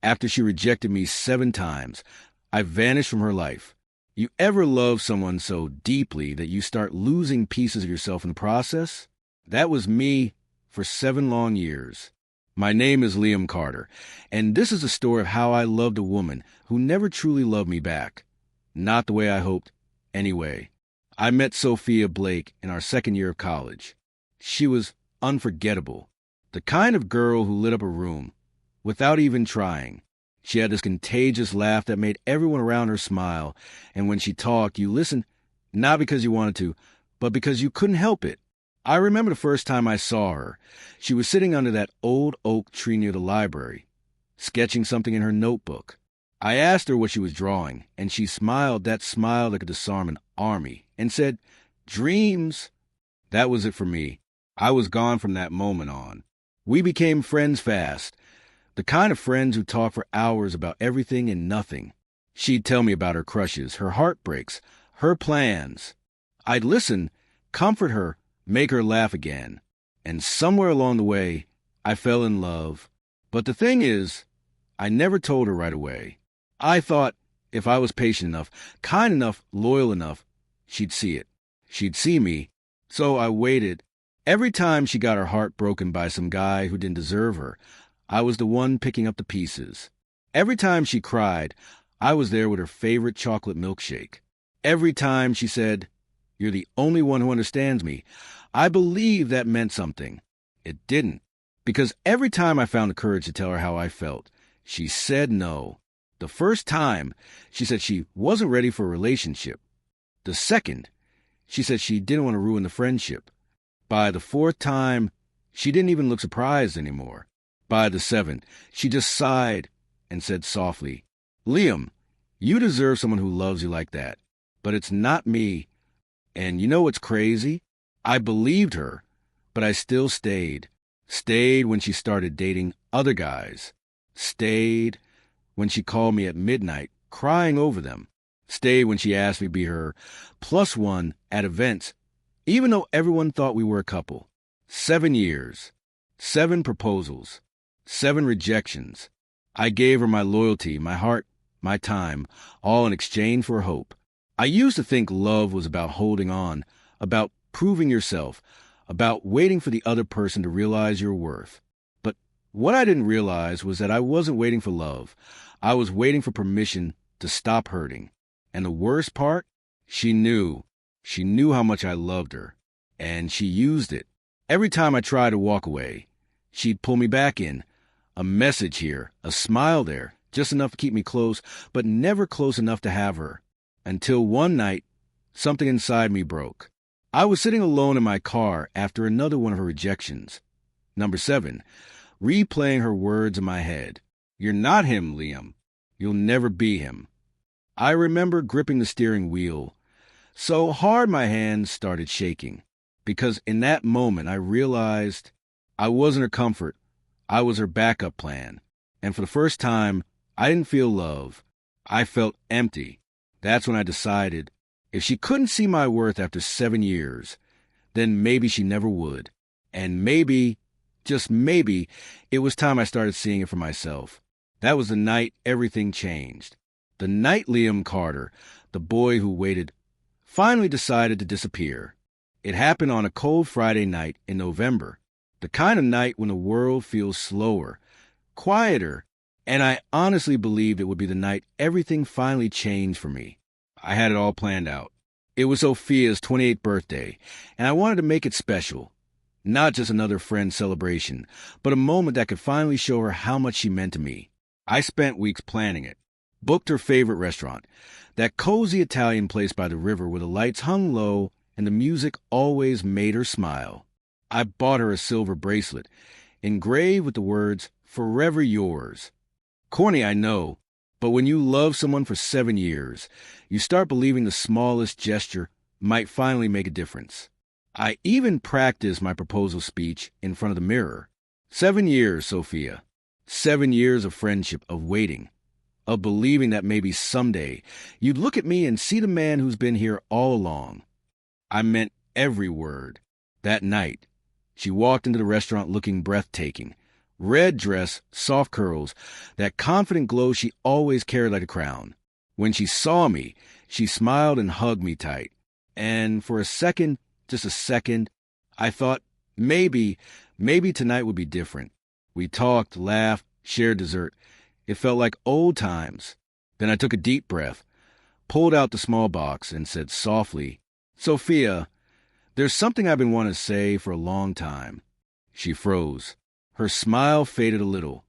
After she rejected me 7 times, I vanished from her life. You ever love someone so deeply that you start losing pieces of yourself in the process? That was me for 7 long years. My name is Liam Carter, and this is a story of how I loved a woman who never truly loved me back. Not the way I hoped, anyway. I met Sophia Blake in our 2nd year of college. She was unforgettable. The kind of girl who lit up a room without even trying. She had this contagious laugh that made everyone around her smile, and when she talked, you listened not because you wanted to, but because you couldn't help it. I remember the first time I saw her. She was sitting under that old oak tree near the library, sketching something in her notebook. I asked her what she was drawing, and she smiled that smile that could disarm an army, and said, "Dreams." That was it for me. I was gone from that moment on. We became friends fast. The kind of friends who talk for hours about everything and nothing. She'd tell me about her crushes, her heartbreaks, her plans. I'd listen, comfort her, make her laugh again. And somewhere along the way, I fell in love. But the thing is, I never told her right away. I thought if I was patient enough, kind enough, loyal enough, she'd see it. She'd see me. So I waited. Every time she got her heart broken by some guy who didn't deserve her, I was the one picking up the pieces. Every time she cried, I was there with her favorite chocolate milkshake. Every time she said, "You're the only one who understands me," I believed that meant something. It didn't, because every time I found the courage to tell her how I felt, she said no. The first time, she said she wasn't ready for a relationship. The second, she said she didn't want to ruin the friendship. By the 4th time, she didn't even look surprised anymore. By the 7th, she just sighed and said softly, "Liam, you deserve someone who loves you like that, but it's not me." And you know what's crazy? I believed her, but I still stayed. Stayed when she started dating other guys. Stayed when she called me at midnight, crying over them. Stayed when she asked me to be her +1 at events, even though everyone thought we were a couple. 7 years. 7 proposals. 7 rejections. I gave her my loyalty, my heart, my time, all in exchange for hope. I used to think love was about holding on, about proving yourself, about waiting for the other person to realize your worth. But what I didn't realize was that I wasn't waiting for love. I was waiting for permission to stop hurting. And the worst part? She knew. She knew how much I loved her. And she used it. Every time I tried to walk away, she'd pull me back in. A message here, a smile there, just enough to keep me close, but never close enough to have her. Until one night, something inside me broke. I was sitting alone in my car after another one of her rejections. Number 7, replaying her words in my head. "You're not him, Liam. You'll never be him." I remember gripping the steering wheel so hard my hands started shaking, because in that moment I realized I wasn't her comfort. I was her backup plan. And for the first time, I didn't feel love. I felt empty. That's when I decided if she couldn't see my worth after 7 years, then maybe she never would. And maybe, just maybe, it was time I started seeing it for myself. That was the night everything changed. The night Liam Carter, the boy who waited, finally decided to disappear. It happened on a cold Friday night in November. The kind of night when the world feels slower, quieter, and I honestly believed it would be the night everything finally changed for me. I had it all planned out. It was Sophia's 28th birthday, and I wanted to make it special. Not just another friend's celebration, but a moment that could finally show her how much she meant to me. I spent weeks planning it. Booked her favorite restaurant, that cozy Italian place by the river where the lights hung low and the music always made her smile. I bought her a silver bracelet, engraved with the words, "Forever yours." Corny, I know, but when you love someone for 7 years, you start believing the smallest gesture might finally make a difference. I even practiced my proposal speech in front of the mirror. 7 years, Sophia. 7 years of friendship, of waiting, of believing that maybe someday you'd look at me and see the man who's been here all along. I meant every word. That night, she walked into the restaurant looking breathtaking, Red dress, soft curls, that confident glow she always carried like a crown. When she saw me, she smiled and hugged me tight. And for a second, just a second, I thought maybe tonight would be different. We talked, laughed, shared dessert. It felt like old times. Then I took a deep breath, pulled out the small box, and said softly, "Sophia, there's something I've been wanting to say for a long time." She froze. Her smile faded a little.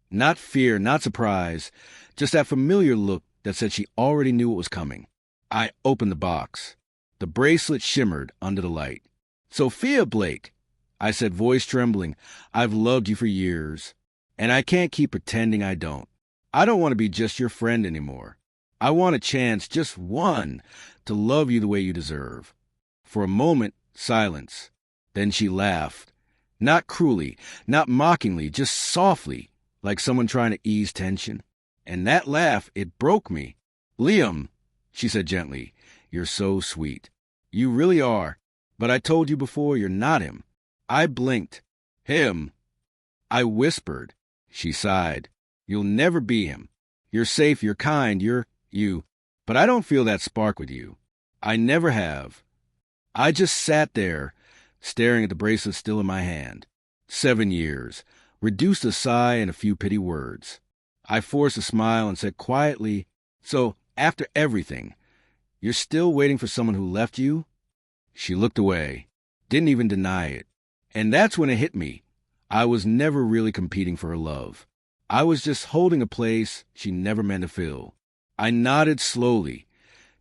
Not fear, not surprise, just that familiar look that said she already knew what was coming. I opened the box. The bracelet shimmered under the light. "Sophia Blake," I said, voice trembling, "I've loved you for years, and I can't keep pretending I don't. I don't want to be just your friend anymore. I want a chance, just one, to love you the way you deserve." For a moment, silence. Then she laughed. Not cruelly, not mockingly, just softly, like someone trying to ease tension. And that laugh, it broke me. "Liam," she said gently, "you're so sweet. You really are. But I told you before, you're not him." I blinked. "Him?" I whispered. She sighed. "You'll never be him. You're safe, you're kind, you're you. But I don't feel that spark with you. I never have." I just sat there, staring at the bracelet still in my hand. 7 years. Reduced a sigh and a few pity words. I forced a smile and said quietly, "So, after everything, you're still waiting for someone who left you?" She looked away, didn't even deny it. And that's when it hit me. I was never really competing for her love. I was just holding a place she never meant to fill. I nodded slowly,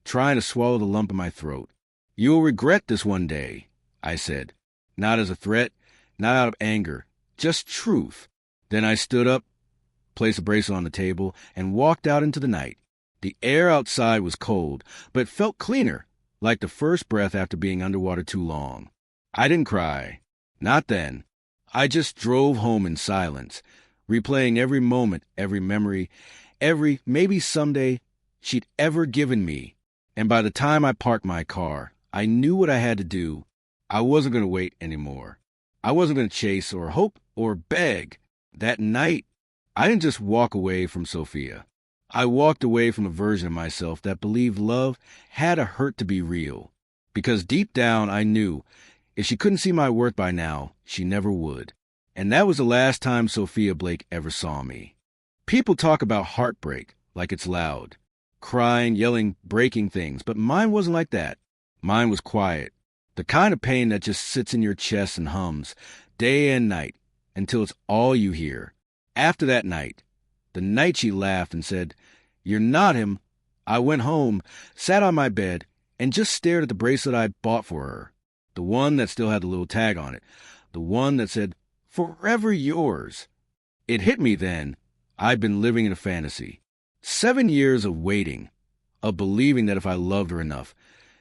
trying to swallow the lump in my throat. "You'll regret this one day," I said. Not as a threat, not out of anger, just truth. Then I stood up, placed the bracelet on the table, and walked out into the night. The air outside was cold, but felt cleaner, like the first breath after being underwater too long. I didn't cry. Not then. I just drove home in silence, replaying every moment, every memory, every maybe someday she'd ever given me. And by the time I parked my car, I knew what I had to do. I wasn't going to wait anymore. I wasn't going to chase or hope or beg. That night, I didn't just walk away from Sophia. I walked away from a version of myself that believed love had to hurt to be real. Because deep down, I knew if she couldn't see my worth by now, she never would. And that was the last time Sophia Blake ever saw me. People talk about heartbreak like it's loud. Crying, yelling, breaking things. But mine wasn't like that. Mine was quiet. The kind of pain that just sits in your chest and hums, day and night, until it's all you hear. After that night, the night she laughed and said, "You're not him," I went home, sat on my bed, and just stared at the bracelet I bought for her. The one that still had the little tag on it. The one that said, "Forever yours." It hit me then. I'd been living in a fantasy. 7 years of waiting, of believing that if I loved her enough,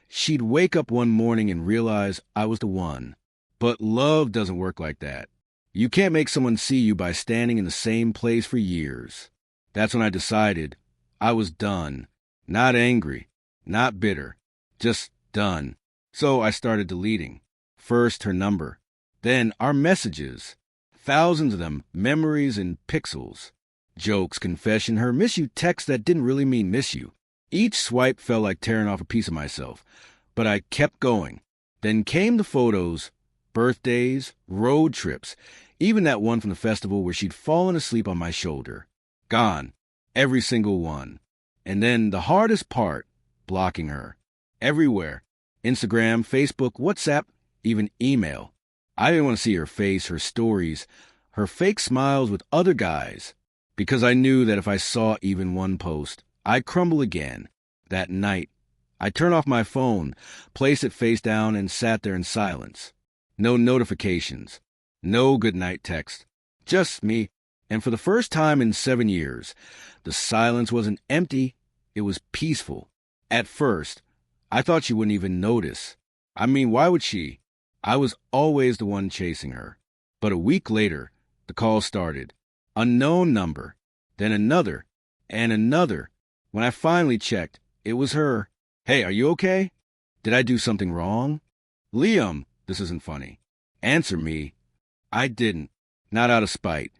she'd wake up one morning and realize I was the one. But love doesn't work like that. You can't make someone see you by standing in the same place for years. That's when I decided I was done. Not angry, not bitter, just done. So I started deleting. First her number, then our messages. Thousands of them, memories in pixels. Jokes, confession, her miss you text that didn't really mean miss you. Each swipe felt like tearing off a piece of myself. But I kept going. Then came the photos, birthdays, road trips, even that one from the festival where she'd fallen asleep on my shoulder. Gone. Every single one. And then the hardest part, blocking her. Everywhere. Instagram, Facebook, WhatsApp, even email. I didn't want to see her face, her stories, her fake smiles with other guys. Because I knew that if I saw even one post, I'd crumble again. That night, I turned off my phone, placed it face down, and sat there in silence. No notifications. No goodnight text. Just me. And for the first time in 7 years, the silence wasn't empty, it was peaceful. At first, I thought she wouldn't even notice. I mean, why would she? I was always the one chasing her. But a week later, the call started. Unknown number. Then another. And another. When I finally checked, it was her. "Hey, are you okay? Did I do something wrong?" "Liam, this isn't funny. Answer me." I didn't. Not out of spite.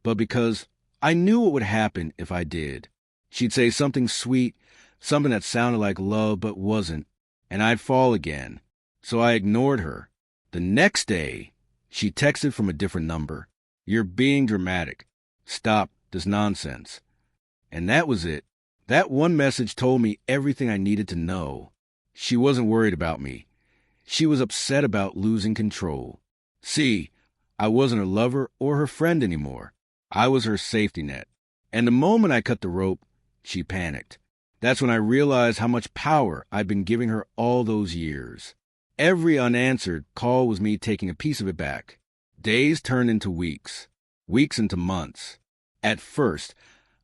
but because I knew what would happen if I did. She'd say something sweet, something that sounded like love but wasn't, and I'd fall again. So I ignored her. The next day, she texted from a different number. "You're being dramatic. Stop this nonsense." And that was it. That one message told me everything I needed to know. She wasn't worried about me. She was upset about losing control. See, I wasn't her lover or her friend anymore. I was her safety net. And the moment I cut the rope, she panicked. That's when I realized how much power I'd been giving her all those years. Every unanswered call was me taking a piece of it back. Days turned into weeks. Weeks into months. At first,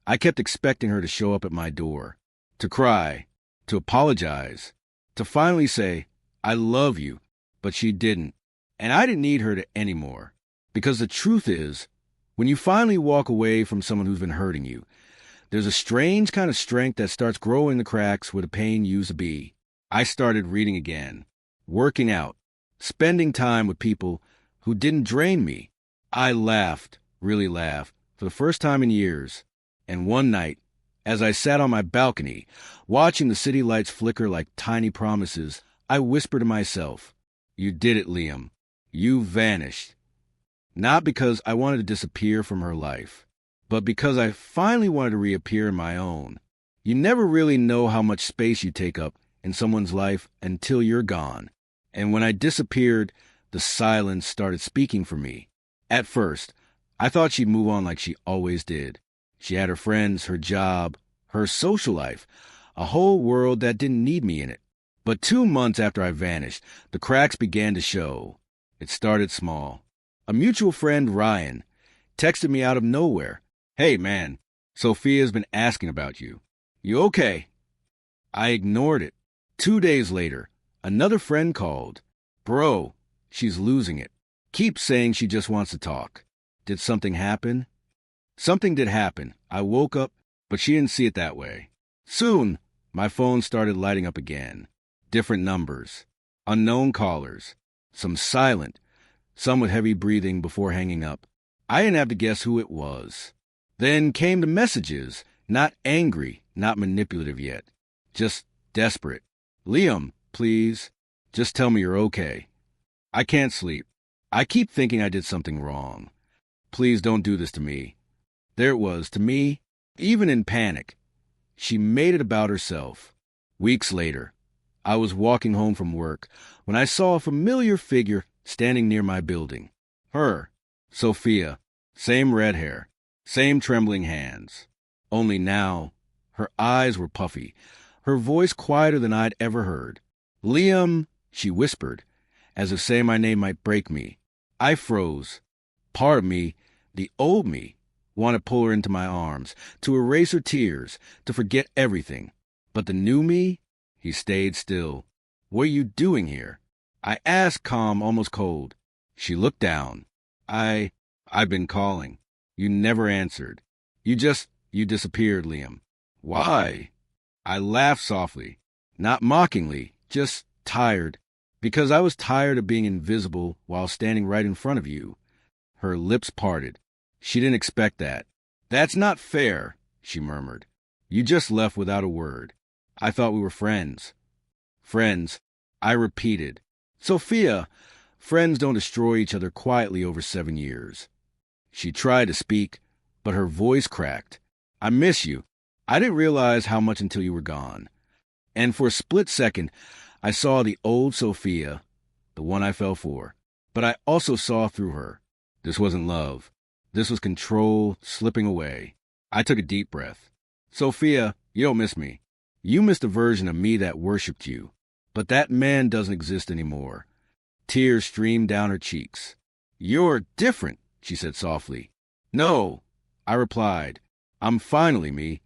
I kept expecting her to show up at my door, to cry, to apologize, to finally say, "I love you," but she didn't. And I didn't need her to anymore. Because the truth is, when you finally walk away from someone who's been hurting you, there's a strange kind of strength that starts growing the cracks where the pain used to be. I started reading again, working out, spending time with people who didn't drain me. I laughed, really laughed, for the first time in years. And one night, as I sat on my balcony, watching the city lights flicker like tiny promises, I whispered to myself, "You did it, Liam. You vanished." Not because I wanted to disappear from her life, but because I finally wanted to reappear in my own. You never really know how much space you take up in someone's life until you're gone. And when I disappeared, the silence started speaking for me. At first, I thought she'd move on like she always did. She had her friends, her job, her social life, a whole world that didn't need me in it. But 2 months after I vanished, the cracks began to show. It started small. A mutual friend, Ryan, texted me out of nowhere. "Hey, man, Sophia's been asking about you. You okay?" I ignored it. 2 days later, another friend called. "Bro, she's losing it. Keeps saying she just wants to talk." Did something happen? Something did happen. I woke up, but she didn't see it that way. Soon, my phone started lighting up again. Different numbers. Unknown callers. Some silent. Some with heavy breathing before hanging up. I didn't have to guess who it was. Then came the messages. Not angry, not manipulative yet. Just desperate. "Liam, please. Just tell me you're okay. I can't sleep. I keep thinking I did something wrong. Please don't do this to me." There it was, to me, even in panic. She made it about herself. Weeks later, I was walking home from work when I saw a familiar figure standing near my building. Her, Sophia, same red hair, same trembling hands. Only now, her eyes were puffy, her voice quieter than I'd ever heard. "Liam," she whispered, as if saying my name might break me. I froze. Part of me, the old me, wanted to pull her into my arms, to erase her tears, to forget everything. But the new me, he stayed still. "What are you doing here?" I asked, calm, almost cold. She looked down. I've been calling. You never answered. You disappeared, Liam." "Why?" I laughed softly, not mockingly, just tired. Because I was tired of being invisible while standing right in front of you. Her lips parted. She didn't expect that. "That's not fair," she murmured. "You just left without a word. I thought we were friends." "Friends," I repeated. "Sophia, friends don't destroy each other quietly over 7 years." She tried to speak, but her voice cracked. "I miss you. I didn't realize how much until you were gone." And for a split second, I saw the old Sophia, the one I fell for. But I also saw through her. This wasn't love. This was control slipping away. I took a deep breath. "Sophia, you don't miss me. You missed a version of me that worshipped you. But that man doesn't exist anymore." Tears streamed down her cheeks. "You're different," she said softly. "No," I replied. "I'm finally me."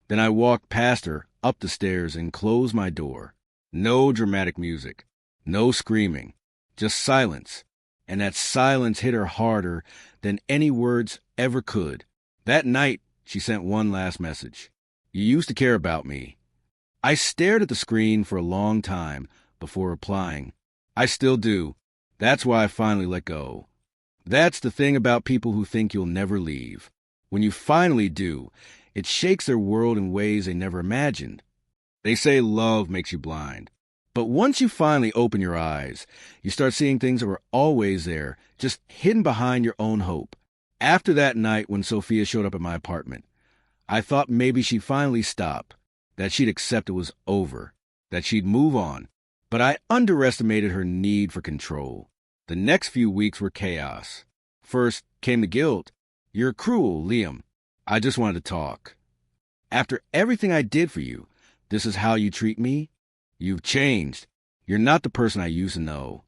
Then I walked past her, up the stairs, and closed my door. No dramatic music. No screaming. Just silence. And that silence hit her harder than any words ever could. That night, she sent one last message. "You used to care about me." I stared at the screen for a long time before replying. "I still do. That's why I finally let go." That's the thing about people who think you'll never leave. When you finally do, it shakes their world in ways they never imagined. They say love makes you blind. But once you finally open your eyes, you start seeing things that were always there, just hidden behind your own hope. After that night when Sophia showed up at my apartment, I thought maybe she'd finally stop, that she'd accept it was over, that she'd move on. But I underestimated her need for control. The next few weeks were chaos. First came the guilt. You're cruel, Liam. I just wanted to talk. After everything I did for you, this is how you treat me? You've changed. You're not the person I used to know.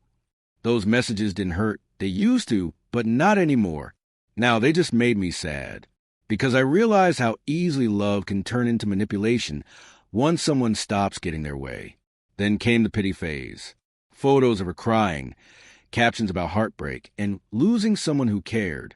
Those messages didn't hurt. They used to, but not anymore. Now they just made me sad. Because I realized how easily love can turn into manipulation once someone stops getting their way. Then came the pity phase. Photos of her crying, captions about heartbreak, and losing someone who cared.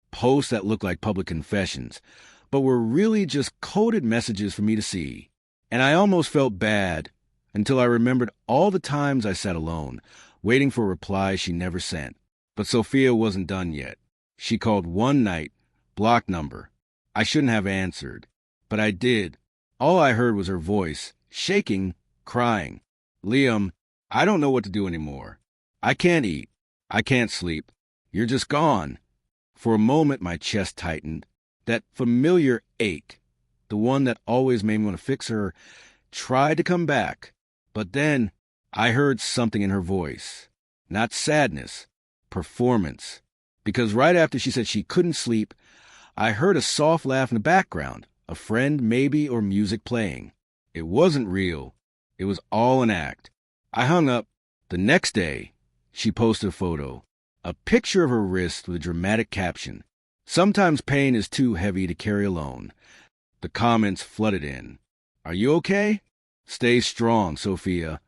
Posts that looked like public confessions, but were really just coded messages for me to see. And I almost felt bad until I remembered all the times I sat alone, waiting for a reply she never sent. But Sophia wasn't done yet. She called one night, block number. I shouldn't have answered, but I did. All I heard was her voice, shaking, crying. Liam, I don't know what to do anymore. I can't eat. I can't sleep. You're just gone. For a moment, my chest tightened. That familiar ache, the one that always made me want to fix her, tried to come back. But then I heard something in her voice. Not sadness, performance. Because right after she said she couldn't sleep, I heard a soft laugh in the background, a friend maybe or music playing. It wasn't real. It was all an act. I hung up. The next day, she posted a photo, a picture of her wrist with a dramatic caption. Sometimes pain is too heavy to carry alone. The comments flooded in. Are you okay? Stay strong, Sophia.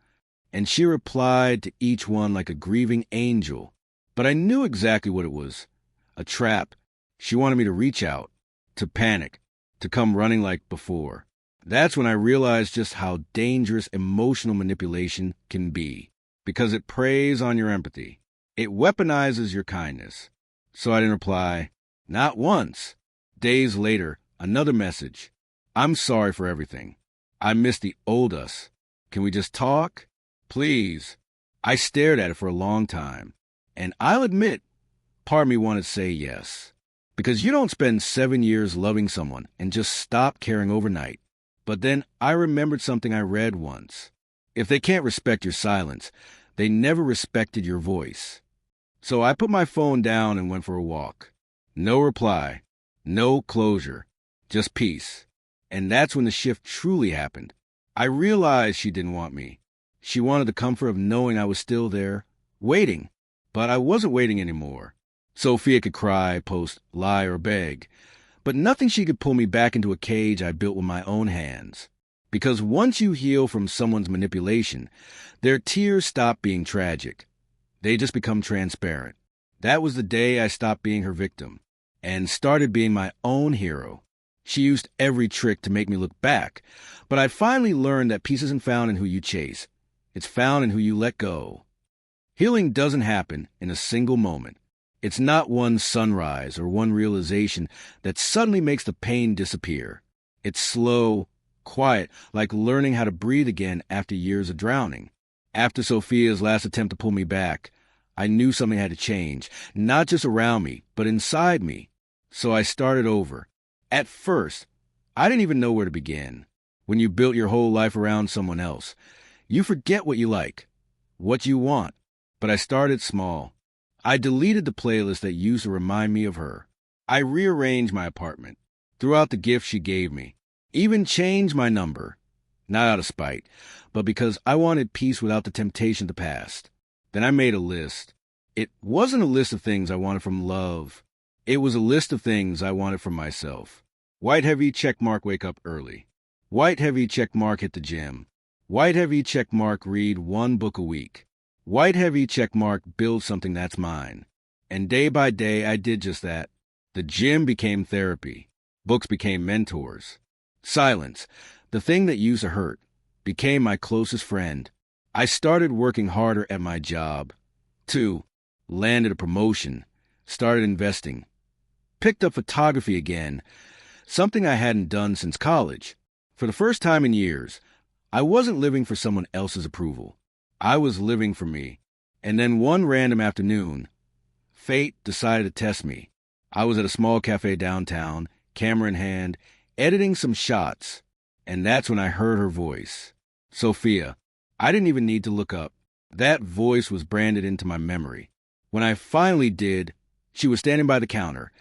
And she replied to each one like a grieving angel. But I knew exactly what it was. A trap. She wanted me to reach out, to panic, to come running like before. That's when I realized just how dangerous emotional manipulation can be, because it preys on your empathy. It weaponizes your kindness. So I didn't reply. Not once. Days later, another message. I'm sorry for everything. I miss the old us. Can we just talk? Please. I stared at it for a long time. And I'll admit, part of me wanted to say yes. Because you don't spend 7 years loving someone and just stop caring overnight. But then I remembered something I read once. If they can't respect your silence, they never respected your voice. So I put my phone down and went for a walk. No reply, no closure, just peace. And that's when the shift truly happened. I realized she didn't want me. She wanted the comfort of knowing I was still there, waiting. But I wasn't waiting anymore. Sophia could cry, post, lie, or beg. But nothing she could pull me back into a cage I built with my own hands. Because once you heal from someone's manipulation, their tears stop being tragic. They just become transparent. That was the day I stopped being her victim and started being my own hero. She used every trick to make me look back, but I finally learned that peace isn't found in who you chase. It's found in who you let go. Healing doesn't happen in a single moment. It's not one sunrise or one realization that suddenly makes the pain disappear. It's slow, quiet, like learning how to breathe again after years of drowning. After Sophia's last attempt to pull me back, I knew something had to change, not just around me, but inside me. So I started over. At first, I didn't even know where to begin. When you built your whole life around someone else, you forget what you like, what you want. But I started small. I deleted the playlist that used to remind me of her. I rearranged my apartment, threw out the gift she gave me, even changed my number. Not out of spite, but because I wanted peace without the temptation of the past. Then I made a list. It wasn't a list of things I wanted from love. It was a list of things I wanted from myself. White heavy checkmark wake up early. White heavy checkmark hit the gym. White heavy checkmark read 1 book a week. White heavy checkmark build something that's mine. And day by day I did just that. The gym became therapy. Books became mentors. Silence, the thing that used to hurt, became my closest friend. I started working harder at my job. 2, landed a promotion. started investing, picked up photography again, something I hadn't done since college. For the first time in years, I wasn't living for someone else's approval. I was living for me. And then one random afternoon, fate decided to test me. I was at a small cafe downtown, camera in hand, editing some shots, and that's when I heard her voice. Sophia. I didn't even need to look up. That voice was branded into my memory. When I finally did, she was standing by the counter,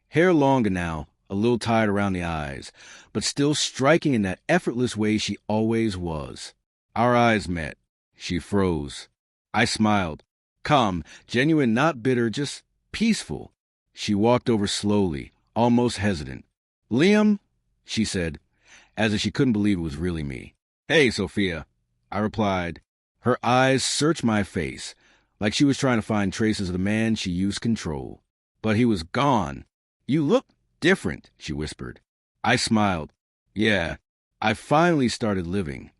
hair longer now, a little tied around the eyes, but still striking in that effortless way she always was. Our eyes met. She froze. I smiled. Calm, genuine, not bitter, just peaceful. She walked over slowly, almost hesitant. Liam, she said, as if she couldn't believe it was really me. Hey, Sophia, I replied. Her eyes searched my face, like she was trying to find traces of the man she used control. But he was gone. You look different, she whispered. I smiled. Yeah, I finally started living.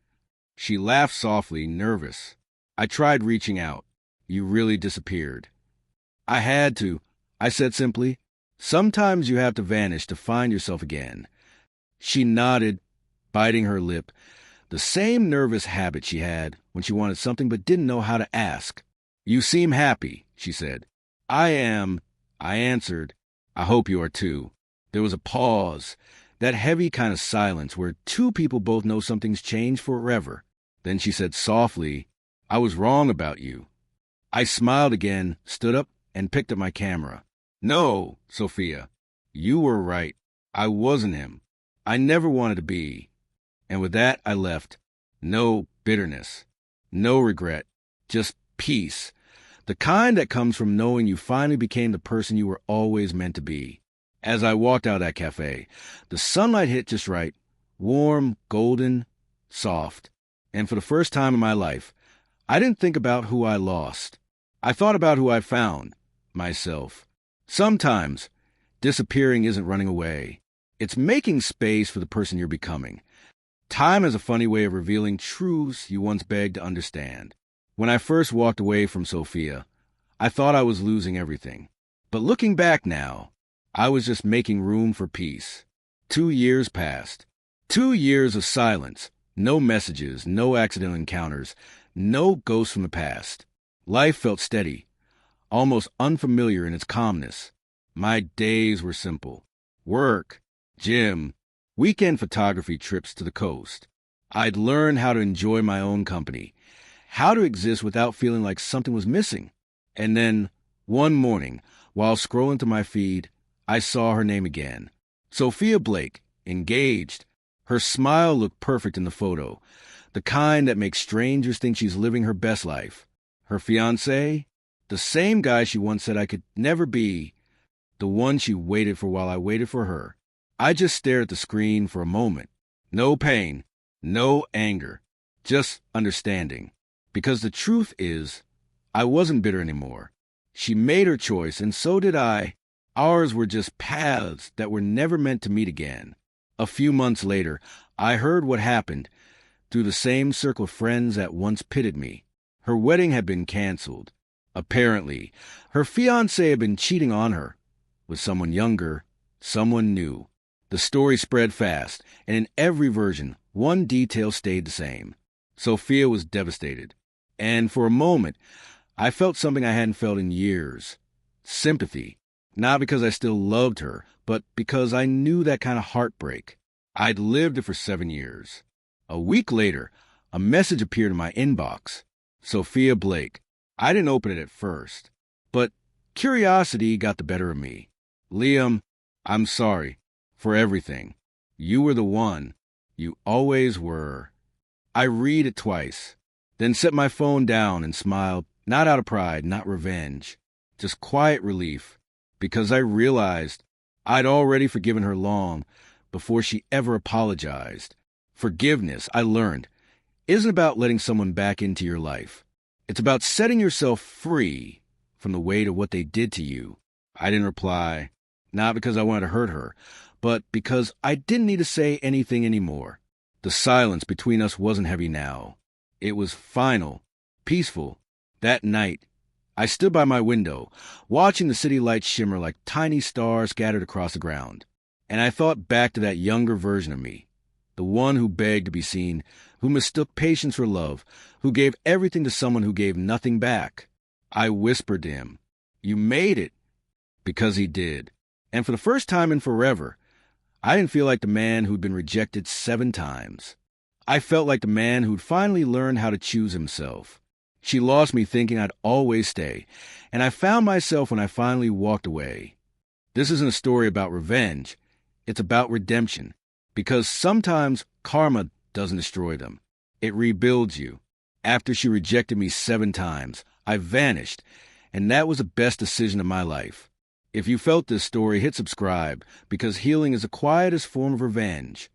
She laughed softly, nervous. I tried reaching out. You really disappeared. I had to, I said simply. Sometimes you have to vanish to find yourself again. She nodded, biting her lip, the same nervous habit she had when she wanted something but didn't know how to ask. You seem happy, she said. I am, I answered. I hope you are too. There was a pause, that heavy kind of silence where two people both know something's changed forever. Then she said softly, I was wrong about you. I smiled again, stood up, and picked up my camera. No, Sophia, you were right. I wasn't him. I never wanted to be. And with that, I left. No bitterness, no regret, just peace. The kind that comes from knowing you finally became the person you were always meant to be. As I walked out of that cafe, the sunlight hit just right, warm, golden, soft. And for the first time in my life, I didn't think about who I lost. I thought about who I found, myself. Sometimes, disappearing isn't running away. It's making space for the person you're becoming. Time is a funny way of revealing truths you once begged to understand. When I first walked away from Sophia, I thought I was losing everything. But looking back now, I was just making room for peace. 2 years passed. 2 years of silence. No messages, no accidental encounters, no ghosts from the past. Life felt steady, almost unfamiliar in its calmness. My days were simple. Work, gym, weekend photography trips to the coast. I'd learned how to enjoy my own company, how to exist without feeling like something was missing. And then, one morning, while scrolling to my feed, I saw her name again. Sophia Blake, engaged. Her smile looked perfect in the photo, the kind that makes strangers think she's living her best life. Her fiancé, the same guy she once said I could never be, the one she waited for while I waited for her. I just stared at the screen for a moment. No pain, no anger, just understanding. Because the truth is, I wasn't bitter anymore. She made her choice, and so did I. Ours were just paths that were never meant to meet again. A few months later, I heard what happened through the same circle of friends that once pitted me. Her wedding had been canceled. Apparently, her fiancé had been cheating on her with someone younger, someone new. The story spread fast, and in every version, one detail stayed the same. Sophia was devastated. And for a moment, I felt something I hadn't felt in years. Sympathy. Not because I still loved her, but because I knew that kind of heartbreak. I'd lived it for 7 years. A week later, a message appeared in my inbox. Sophia Blake. I didn't open it at first, but curiosity got the better of me. Liam, I'm sorry for everything. You were the one. You always were. I read it twice, then set my phone down and smiled, not out of pride, not revenge, just quiet relief, because I realized I'd already forgiven her long before she ever apologized. Forgiveness, I learned, isn't about letting someone back into your life. It's about setting yourself free from the weight of what they did to you. I didn't reply, not because I wanted to hurt her, but because I didn't need to say anything anymore. The silence between us wasn't heavy now. It was final, peaceful. That night, I stood by my window, watching the city lights shimmer like tiny stars scattered across the ground. And I thought back to that younger version of me, the one who begged to be seen, who mistook patience for love, who gave everything to someone who gave nothing back. I whispered to him, "You made it," because he did. And for the first time in forever, I didn't feel like the man who'd been rejected 7 times. I felt like the man who'd finally learned how to choose himself. She lost me thinking I'd always stay, and I found myself when I finally walked away. This isn't a story about revenge. It's about redemption, because sometimes karma doesn't destroy them. It rebuilds you. After she rejected me 7 times, I vanished, and that was the best decision of my life. If you felt this story, hit subscribe, because healing is the quietest form of revenge.